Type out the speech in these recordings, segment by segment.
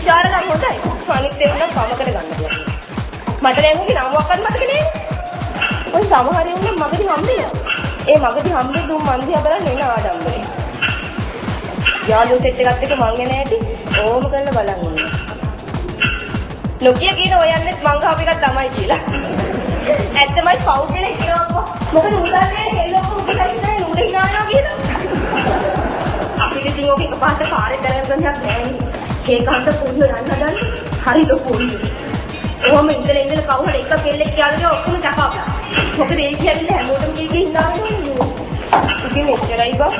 විචාර නම් හොඳයි. අනිත් ඒවා සමකට ගන්න පුළුවන්. මට දැන් උගේ නමවක්වත් මතක නෑ. ඔය සමහර උන් මගදී හම්බෙනවා. ඒ මගදී හම්බෙද්දී උන් මන් දිහා බලන් එන ආඩම්බරේ. යාළුවෝ සෙට් එකත් එක්ක මං එන ඇටි ඕම කරලා බලන් ඉන්නවා. නොකිය කියන ඔයන්නෙත් මං ගහපු එකක් තමයි කියලා. ඇත්තමයි පව් කියලා හිතනවා. මොකද උදාන්නේ හෙල්ලොක්ක උඩට උඩ හිනානවා කියනවා. අපිට ඉතින් ඔක එකපාරට පාරේ දැනගන්න දෙයක් නෑනේ. ඒකන්ට පුරුදු යන්න හදන්නේ. හරි ලොකුයි. ඔහොම ඉඳලා කවුරු හරි එක කෙල්ලෙක් කියලා ඔක්කොම කපාපා. මොකද ඒ කියන්නේ හැමෝටම කීකේ හිනානවා නේ. ඉතින් එච්චරයි බා.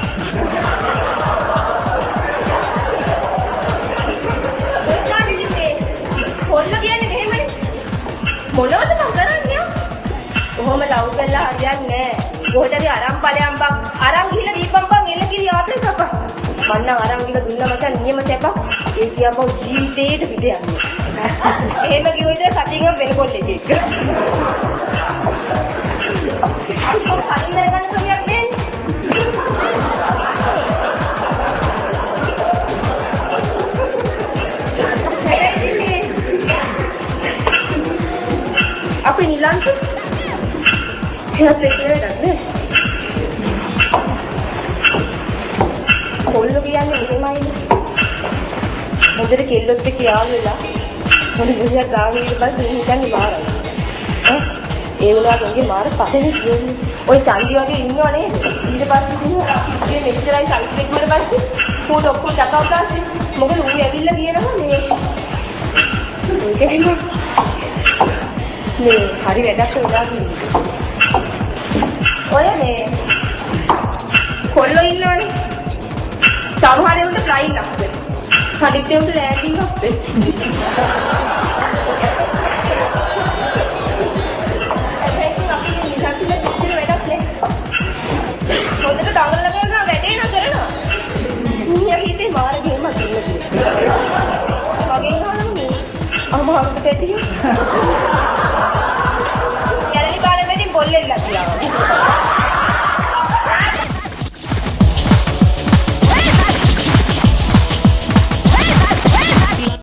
කොල්ල කියන්නේ මෙහෙමනේ. මොනවද මම කරන්නේ? කොහොම ලව් කරලා හරියන්නේ නැහැ. කොහෙද අරන් ඵලයන් බක් අරන් ගිහලා දීපම්පන් එල්ල කිරි ආපේ කපා. මන්න අරන් ගිහලා දුන්නා මචං නියම සැප. ඒ කියපුව ජීවිතේට පිට යන්නේ. එහෙම කිව්වොත් කටින් වෙන කොල්ලෙක් එක්ක. කොහොම හරියට ගන්න සොයක් නෑ. අපි නිලන්ත එහෙත් එක්කනේ කොල්ලෝ කියන්නේ මෙහෙමයි මොකද කෙල්ලොත් එක්ක යාළුවෙලා මොන විදිහට ගාගෙන ඉඳලා හිතන්නේ මාරයි ඒ උනාගේ මාර පස්සේ කියන්නේ ඔය චන්දි වගේ ඉන්නව නේද ඊට පස්සේ ඉතින් මේ මෙච්චරයි සල්පෙක් වල පස්සේ පොඩ ඔක්කොම චකවුදාසි මොකද ඌ ඇවිල්ලා කියනවා මේ නේ හරි වැඩක් උනා කියන්නේ ඔය මේ කොල්ලෝ ඉන්නවනේ සමහර උන්ට ෆ්ලයින් අප්පේ හදිස්සිය උන්ට ලෑන්ඩින් අප්පේ හොඳට දඟලලා කරනවා වැඩේ නා කරනවා මිනිහා හිතේ මාර ගේමක් ඉන්නවා වගේ නෝනේ අමාරුට දෙතියි කොල්ලෙක් ලැබිලා